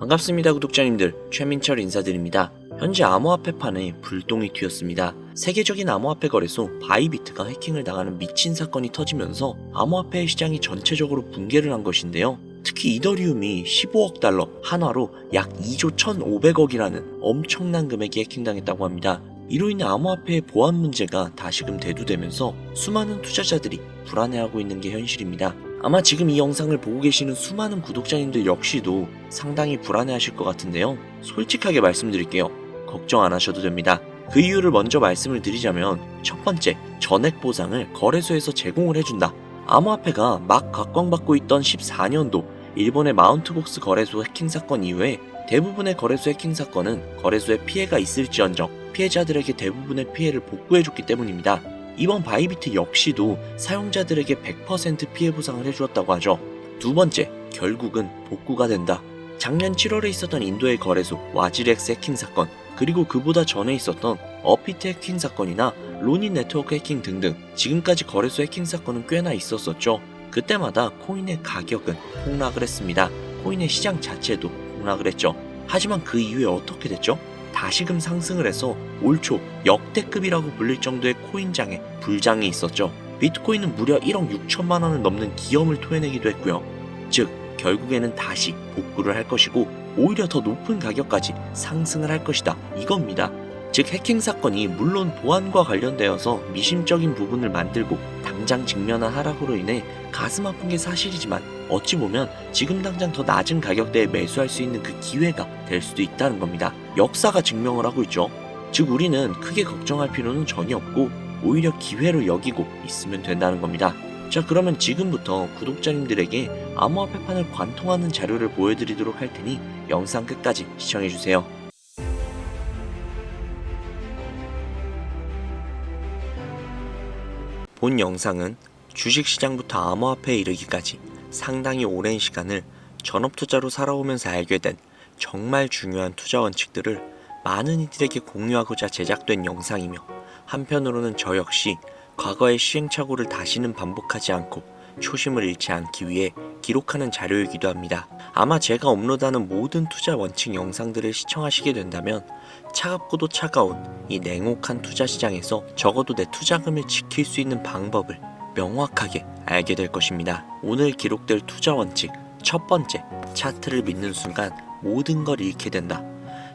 반갑습니다 구독자님들, 최민철 인사드립니다. 현재 암호화폐판에 불똥이 튀었습니다. 세계적인 암호화폐 거래소 바이비트가 해킹을 당하는 미친 사건이 터지면서 암호화폐 시장이 전체적으로 붕괴를 한 것인데요. 특히 이더리움이 15억 달러, 한화로 약 2조 1,500억이라는 엄청난 금액이 해킹당했다고 합니다. 이로 인해 암호화폐의 보안 문제가 다시금 대두되면서 수많은 투자자들이 불안해하고 있는 게 현실입니다. 아마 지금 이 영상을 보고 계시는 수많은 구독자님들 역시도 상당히 불안해하실 것 같은데요. 솔직하게 말씀드릴게요. 걱정 안 하셔도 됩니다. 그 이유를 먼저 말씀을 드리자면, 첫 번째, 전액 보상을 거래소에서 제공을 해준다. 암호화폐가 막 각광받고 있던 14년도 일본의 마운트곡스 거래소 해킹 사건 이후에 대부분의 거래소 해킹 사건은 거래소에 피해가 있을지언정 피해자들에게 대부분의 피해를 복구해줬기 때문입니다. 이번 바이비트 역시도 사용자들에게 100% 피해 보상을 해주었다고 하죠. 두 번째, 결국은 복구가 된다. 작년 7월에 있었던 인도의 거래소 와지렉스 해킹 사건, 그리고 그보다 전에 있었던 어피트 해킹 사건이나 로닌 네트워크 해킹 등등 지금까지 거래소 해킹 사건은 꽤나 있었었죠. 그때마다 코인의 가격은 폭락을 했습니다. 코인의 시장 자체도 폭락을 했죠. 하지만 그 이후에 어떻게 됐죠? 다시금 상승을 해서 올 초 역대급이라고 불릴 정도의 코인장에 불장이 있었죠. 비트코인은 무려 1억 6천만 원을 넘는 기염을 토해내기도 했고요. 즉 결국에는 다시 복구를 할 것이고 오히려 더 높은 가격까지 상승을 할 것이다, 이겁니다. 즉 해킹 사건이 물론 보안과 관련되어서 미심적인 부분을 만들고 당장 직면한 하락으로 인해 가슴 아픈 게 사실이지만, 어찌 보면 지금 당장 더 낮은 가격대에 매수할 수 있는 그 기회가 될 수도 있다는 겁니다. 역사가 증명을 하고 있죠. 즉 우리는 크게 걱정할 필요는 전혀 없고 오히려 기회로 여기고 있으면 된다는 겁니다. 자, 그러면 지금부터 구독자님들에게 암호화폐판을 관통하는 자료를 보여드리도록 할 테니 영상 끝까지 시청해주세요. 본 영상은 주식시장부터 암호화폐에 이르기까지 상당히 오랜 시간을 전업투자로 살아오면서 알게 된 정말 중요한 투자 원칙들을 많은 이들에게 공유하고자 제작된 영상이며, 한편으로는 저 역시 과거의 시행착오를 다시는 반복하지 않고 초심을 잃지 않기 위해 기록하는 자료이기도 합니다. 아마 제가 업로드하는 모든 투자 원칙 영상들을 시청하시게 된다면 차갑고도 차가운 이 냉혹한 투자 시장에서 적어도 내 투자금을 지킬 수 있는 방법을 명확하게 알게 될 것입니다. 오늘 기록될 투자 원칙 첫 번째, 차트를 믿는 순간 모든 걸 잃게 된다.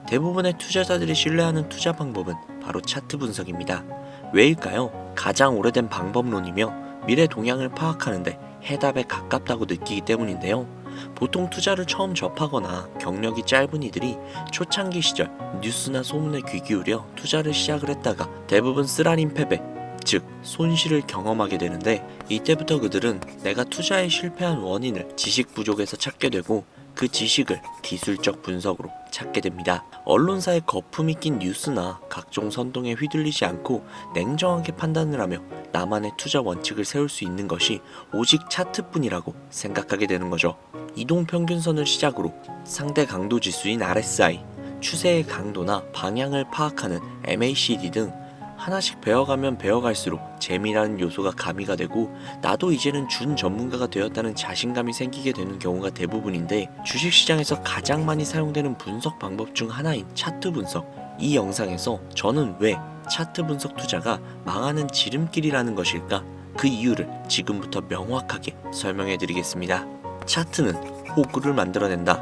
대부분의 투자자들이 신뢰하는 투자 방법은 바로 차트 분석입니다. 왜일까요? 가장 오래된 방법론이며 미래 동향을 파악하는데 해답에 가깝다고 느끼기 때문인데요. 보통 투자를 처음 접하거나 경력이 짧은 이들이 초창기 시절 뉴스나 소문에 귀 기울여 투자를 시작을 했다가 대부분 쓰라린 패배, 즉 손실을 경험하게 되는데, 이때부터 그들은 내가 투자에 실패한 원인을 지식 부족에서 찾게 되고 그 지식을 기술적 분석으로 찾게 됩니다. 언론사의 거품이 낀 뉴스나 각종 선동에 휘둘리지 않고 냉정하게 판단을 하며 나만의 투자 원칙을 세울 수 있는 것이 오직 차트뿐이라고 생각하게 되는 거죠. 이동평균선을 시작으로 상대 강도 지수인 RSI, 추세의 강도나 방향을 파악하는 MACD 등 하나씩 배워가면 배워갈수록 재미라는 요소가 가미가 되고 나도 이제는 준 전문가가 되었다는 자신감이 생기게 되는 경우가 대부분인데, 주식시장에서 가장 많이 사용되는 분석 방법 중 하나인 차트 분석, 이 영상에서 저는 왜 차트 분석 투자가 망하는 지름길이라는 것일까, 그 이유를 지금부터 명확하게 설명해 드리겠습니다. 차트는 호구를 만들어낸다.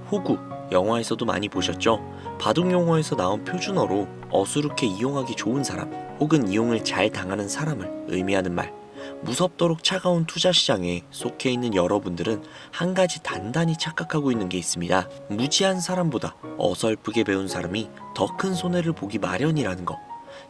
호구, 영화에서도 많이 보셨죠? 바둑 용어에서 나온 표준어로 어수룩해 이용하기 좋은 사람 혹은 이용을 잘 당하는 사람을 의미하는 말. 무섭도록 차가운 투자 시장에 속해 있는 여러분들은 한 가지 단단히 착각하고 있는 게 있습니다. 무지한 사람보다 어설프게 배운 사람이 더 큰 손해를 보기 마련이라는 거.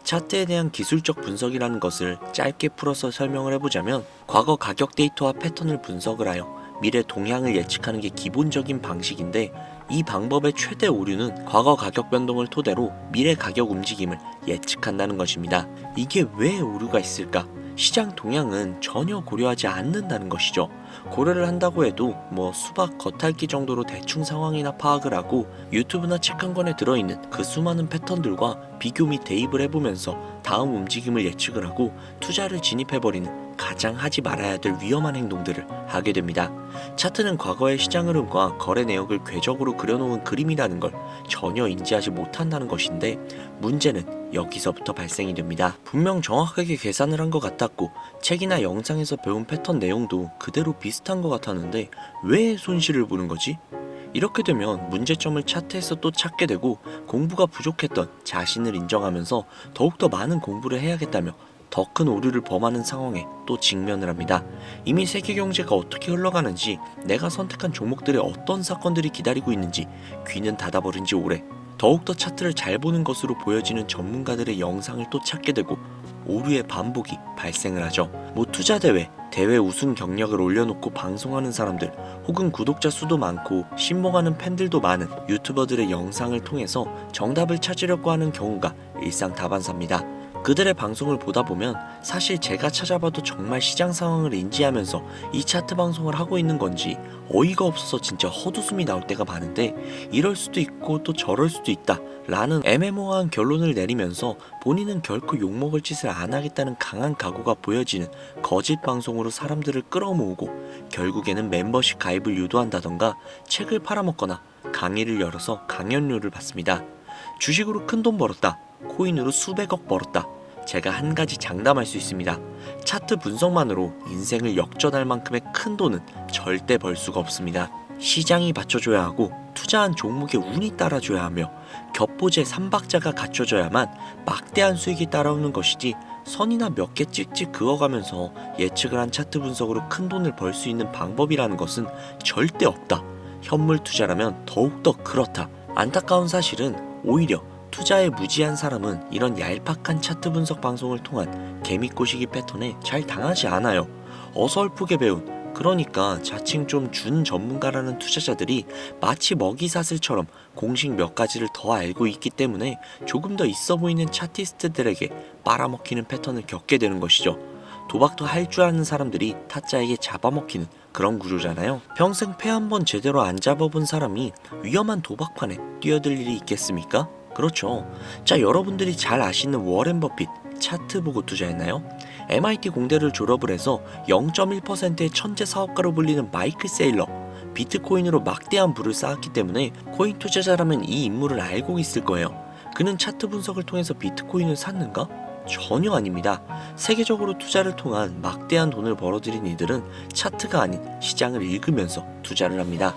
차트에 대한 기술적 분석이라는 것을 짧게 풀어서 설명을 해보자면, 과거 가격 데이터와 패턴을 분석을 하여 미래 동향을 예측하는 게 기본적인 방식인데, 이 방법의 최대 오류는 과거 가격 변동을 토대로 미래 가격 움직임을 예측한다는 것입니다. 이게 왜 오류가 있을까? 시장 동향은 전혀 고려하지 않는다는 것이죠. 고려를 한다고 해도 수박 겉핥기 정도로 대충 상황이나 파악을 하고 유튜브나 책 한 권에 들어있는 그 수많은 패턴들과 비교 및 대입을 해보면서 다음 움직임을 예측을 하고 투자를 진입해버리는 가장 하지 말아야 될 위험한 행동들을 하게 됩니다. 차트는 과거의 시장 흐름과 거래 내역을 궤적으로 그려놓은 그림이라는 걸 전혀 인지하지 못한다는 것인데, 문제는 여기서부터 발생이 됩니다. 분명 정확하게 계산을 한 것 같았고 책이나 영상에서 배운 패턴 내용도 그대로 비슷한 것 같았는데 왜 손실을 보는 거지? 이렇게 되면 문제점을 차트에서 또 찾게 되고 공부가 부족했던 자신을 인정하면서 더욱더 많은 공부를 해야겠다며 더 큰 오류를 범하는 상황에 또 직면을 합니다. 이미 세계 경제가 어떻게 흘러가는지, 내가 선택한 종목들의 어떤 사건들이 기다리고 있는지 귀는 닫아버린 지 오래, 더욱더 차트를 잘 보는 것으로 보여지는 전문가들의 영상을 또 찾게 되고 오류의 반복이 발생을 하죠. 투자 대회 우승 경력을 올려놓고 방송하는 사람들, 혹은 구독자 수도 많고 신봉하는 팬들도 많은 유튜버들의 영상을 통해서 정답을 찾으려고 하는 경우가 일상다반사입니다. 그들의 방송을 보다 보면 사실 제가 찾아봐도 정말 시장 상황을 인지하면서 이 차트 방송을 하고 있는 건지 어이가 없어서 진짜 헛웃음이 나올 때가 많은데, 이럴 수도 있고 또 저럴 수도 있다 라는 애매모호한 결론을 내리면서 본인은 결코 욕먹을 짓을 안 하겠다는 강한 각오가 보여지는 거짓 방송으로 사람들을 끌어모으고 결국에는 멤버십 가입을 유도한다던가 책을 팔아먹거나 강의를 열어서 강연료를 받습니다. 주식으로 큰돈 벌었다, 코인으로 수백억 벌었다. 제가 한 가지 장담할 수 있습니다. 차트 분석만으로 인생을 역전할 만큼의 큰 돈은 절대 벌 수가 없습니다. 시장이 받쳐줘야 하고 투자한 종목의 운이 따라줘야 하며 겹보제 3박자가 갖춰져야만 막대한 수익이 따라오는 것이지, 선이나 몇 개 찍찍 그어가면서 예측을 한 차트 분석으로 큰 돈을 벌 수 있는 방법이라는 것은 절대 없다. 현물 투자라면 더욱더 그렇다. 안타까운 사실은 오히려 투자에 무지한 사람은 이런 얄팍한 차트 분석 방송을 통한 개미꼬시기 패턴에 잘 당하지 않아요. 어설프게 배운, 그러니까 자칭 좀 준 전문가라는 투자자들이 마치 먹이사슬처럼 공식 몇 가지를 더 알고 있기 때문에 조금 더 있어 보이는 차티스트들에게 빨아먹히는 패턴을 겪게 되는 것이죠. 도박도 할 줄 아는 사람들이 타짜에게 잡아먹히는 그런 구조잖아요. 평생 패 한 번 제대로 안 잡아본 사람이 위험한 도박판에 뛰어들 일이 있겠습니까? 그렇죠. 자, 여러분들이 잘 아시는 워렌 버핏 차트 보고 투자했나요? MIT 공대를 졸업을 해서 0.1%의 천재 사업가로 불리는 마이클 세일러, 비트코인으로 막대한 부를 쌓았기 때문에 코인 투자자라면 이 인물을 알고 있을 거예요. 그는 차트 분석을 통해서 비트코인을 샀는가? 전혀 아닙니다. 세계적으로 투자를 통한 막대한 돈을 벌어들인 이들은 차트가 아닌 시장을 읽으면서 투자를 합니다.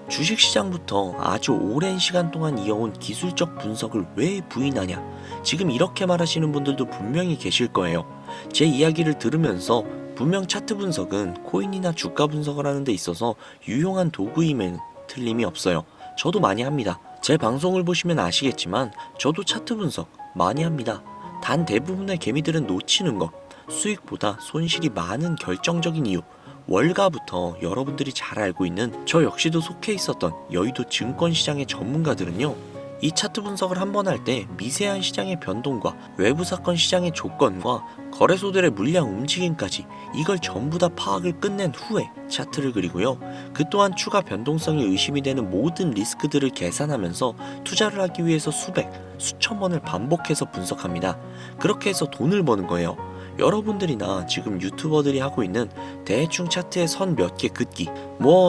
주식시장부터 아주 오랜 시간 동안 이어온 기술적 분석을 왜 부인하냐? 지금 이렇게 말하시는 분들도 분명히 계실 거예요. 제 이야기를 들으면서 분명 차트 분석은 코인이나 주가 분석을 하는 데 있어서 유용한 도구임에는 틀림이 없어요. 저도 많이 합니다. 제 방송을 보시면 아시겠지만 저도 차트 분석 많이 합니다. 단 대부분의 개미들은 놓치는 것, 수익보다 손실이 많은 결정적인 이유, 월가부터 여러분들이 잘 알고 있는 저 역시도 속해 있었던 여의도 증권시장의 전문가들은요, 이 차트 분석을 한 번 할 때 미세한 시장의 변동과 외부 사건 시장의 조건과 거래소들의 물량 움직임까지 이걸 전부 다 파악을 끝낸 후에 차트를 그리고요, 그 또한 추가 변동성이 의심이 되는 모든 리스크들을 계산하면서 투자를 하기 위해서 수천 번을 반복해서 분석합니다. 그렇게 해서 돈을 버는 거예요. 여러분들이나 지금 유튜버들이 하고 있는 대충 차트에 선 몇 개 긋기,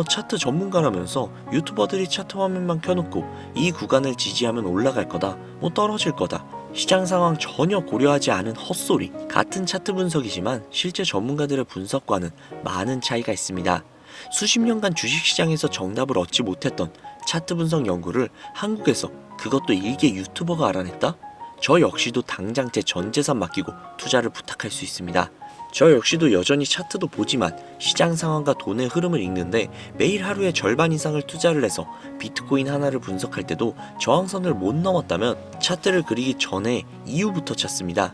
차트 전문가라면서 유튜버들이 차트 화면만 켜놓고 이 구간을 지지하면 올라갈 거다, 떨어질 거다, 시장 상황 전혀 고려하지 않은 헛소리. 같은 차트 분석이지만 실제 전문가들의 분석과는 많은 차이가 있습니다. 수십 년간 주식시장에서 정답을 얻지 못했던 차트 분석 연구를 한국에서, 그것도 일개 유튜버가 알아냈다? 저 역시도 당장 제 전 재산 맡기고 투자를 부탁할 수 있습니다. 저 역시도 여전히 차트도 보지만 시장 상황과 돈의 흐름을 읽는데 매일 하루에 절반 이상을 투자를 해서 비트코인 하나를 분석할 때도 저항선을 못 넘었다면 차트를 그리기 전에 이유부터 찾습니다.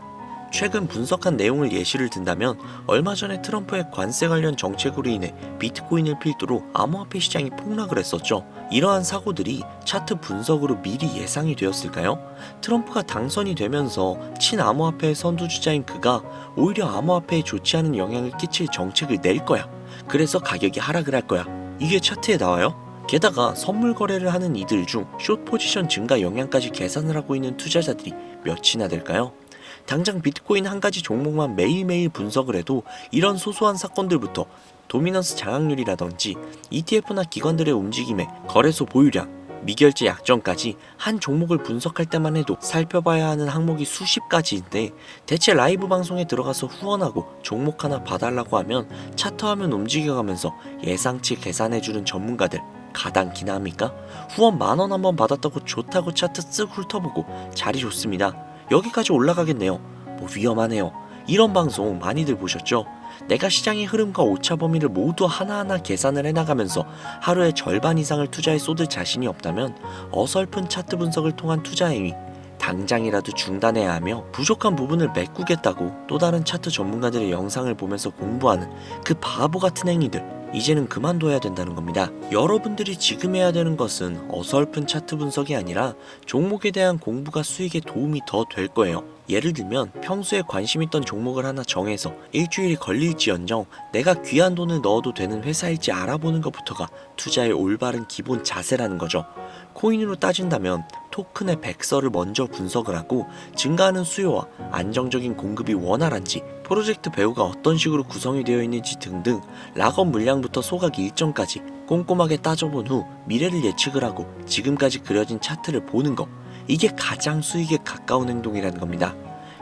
최근 분석한 내용을 예시를 든다면 얼마 전에 트럼프의 관세 관련 정책으로 인해 비트코인을 필두로 암호화폐 시장이 폭락을 했었죠. 이러한 사고들이 차트 분석으로 미리 예상이 되었을까요? 트럼프가 당선이 되면서 친암호화폐의 선두주자인 그가 오히려 암호화폐에 좋지 않은 영향을 끼칠 정책을 낼 거야, 그래서 가격이 하락을 할 거야. 이게 차트에 나와요. 게다가 선물 거래를 하는 이들 중 숏 포지션 증가 영향까지 계산을 하고 있는 투자자들이 몇이나 될까요? 당장 비트코인 한 가지 종목만 매일매일 분석을 해도 이런 소소한 사건들부터 도미넌스 장악률이라든지 ETF나 기관들의 움직임에 거래소 보유량, 미결제 약정까지 한 종목을 분석할 때만 해도 살펴봐야 하는 항목이 수십 가지인데, 대체 라이브 방송에 들어가서 후원하고 종목 하나 봐달라고 하면 차트 화면 움직여가면서 예상치 계산해주는 전문가들 가당키나 합니까? 후원 10,000원 한번 받았다고 좋다고 차트 쓱 훑어보고 자리 좋습니다, 여기까지 올라가겠네요, 뭐 위험하네요, 이런 방송 많이들 보셨죠? 내가 시장의 흐름과 오차 범위를 모두 하나하나 계산을 해나가면서 하루에 절반 이상을 투자에 쏟을 자신이 없다면 어설픈 차트 분석을 통한 투자 행위 당장이라도 중단해야 하며, 부족한 부분을 메꾸겠다고 또 다른 차트 전문가들의 영상을 보면서 공부하는 그 바보 같은 행위들 이제는 그만둬야 된다는 겁니다. 여러분들이 지금 해야 되는 것은 어설픈 차트 분석이 아니라 종목에 대한 공부가 수익에 도움이 더 될 거예요. 예를 들면 평소에 관심 있던 종목을 하나 정해서 일주일이 걸릴지언정 내가 귀한 돈을 넣어도 되는 회사일지 알아보는 것부터가 투자의 올바른 기본 자세라는 거죠. 코인으로 따진다면 토큰의 백서를 먼저 분석을 하고 증가하는 수요와 안정적인 공급이 원활한지, 프로젝트 배후가 어떤 식으로 구성이 되어 있는지 등등 락업 물량부터 소각 일정까지 꼼꼼하게 따져본 후 미래를 예측을 하고 지금까지 그려진 차트를 보는 것, 이게 가장 수익에 가까운 행동이라는 겁니다.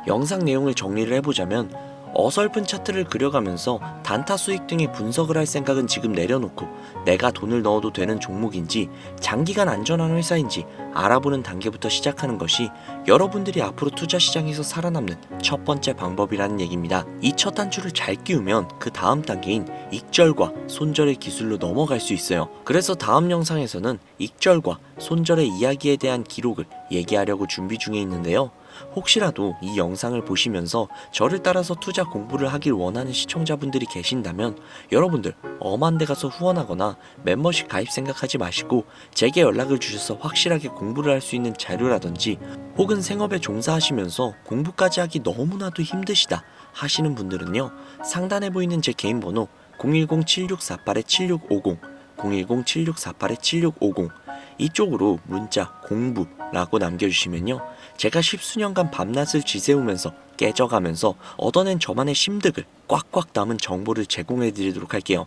영상 내용을 정리를 해보자면, 어설픈 차트를 그려가면서 단타 수익 등의 분석을 할 생각은 지금 내려놓고 내가 돈을 넣어도 되는 종목인지 장기간 안전한 회사인지 알아보는 단계부터 시작하는 것이 여러분들이 앞으로 투자 시장에서 살아남는 첫 번째 방법이라는 얘기입니다. 이 첫 단추를 잘 끼우면 그 다음 단계인 익절과 손절의 기술로 넘어갈 수 있어요. 그래서 다음 영상에서는 익절과 손절의 이야기에 대한 기록을 얘기하려고 준비 중에 있는데요. 혹시라도 이 영상을 보시면서 저를 따라서 투자 공부를 하길 원하는 시청자분들이 계신다면 여러분들 엄한 데 가서 후원하거나 멤버십 가입 생각하지 마시고 제게 연락을 주셔서 확실하게 공부를 할 수 있는 자료라든지, 혹은 생업에 종사하시면서 공부까지 하기 너무나도 힘드시다 하시는 분들은요, 상단에 보이는 제 개인 번호 010-7648-7650 010-7648-7650 이쪽으로 문자 공부라고 남겨주시면요, 제가 십수년간 밤낮을 지새우면서 깨져가면서 얻어낸 저만의 심득을 꽉꽉 담은 정보를 제공해드리도록 할게요.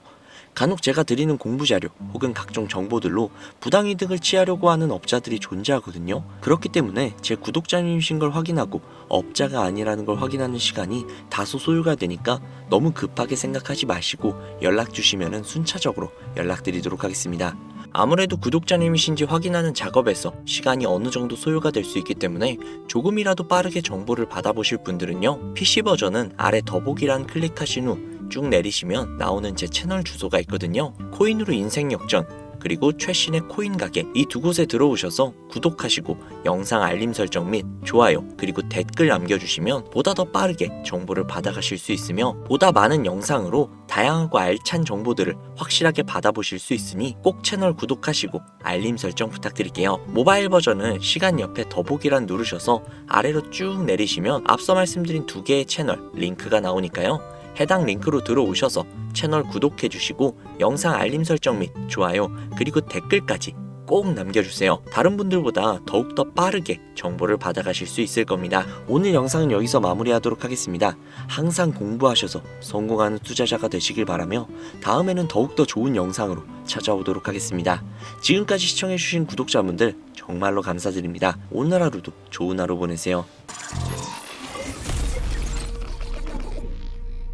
간혹 제가 드리는 공부 자료 혹은 각종 정보들로 부당이득을 취하려고 하는 업자들이 존재하거든요. 그렇기 때문에 제 구독자님이신 걸 확인하고 업자가 아니라는 걸 확인하는 시간이 다소 소요가 되니까 너무 급하게 생각하지 마시고 연락 주시면 순차적으로 연락드리도록 하겠습니다. 아무래도 구독자님이신지 확인하는 작업에서 시간이 어느 정도 소요가 될 수 있기 때문에 조금이라도 빠르게 정보를 받아보실 분들은요, PC 버전은 아래 더보기란 클릭하신 후 쭉 내리시면 나오는 제 채널 주소가 있거든요. 코인으로 인생 역전, 그리고 최신의 코인 가게, 이 두 곳에 들어오셔서 구독하시고 영상 알림 설정 및 좋아요 그리고 댓글 남겨주시면 보다 더 빠르게 정보를 받아가실 수 있으며, 보다 많은 영상으로 다양하고 알찬 정보들을 확실하게 받아보실 수 있으니 꼭 채널 구독하시고 알림 설정 부탁드릴게요. 모바일 버전은 시간 옆에 더보기란 누르셔서 아래로 쭉 내리시면 앞서 말씀드린 두 개의 채널 링크가 나오니까요, 해당 링크로 들어오셔서 채널 구독해주시고 영상 알림 설정 및 좋아요 그리고 댓글까지 꼭 남겨주세요. 다른 분들보다 더욱더 빠르게 정보를 받아가실 수 있을 겁니다. 오늘 영상은 여기서 마무리하도록 하겠습니다. 항상 공부하셔서 성공하는 투자자가 되시길 바라며 다음에는 더욱더 좋은 영상으로 찾아오도록 하겠습니다. 지금까지 시청해주신 구독자분들 정말로 감사드립니다. 오늘 하루도 좋은 하루 보내세요.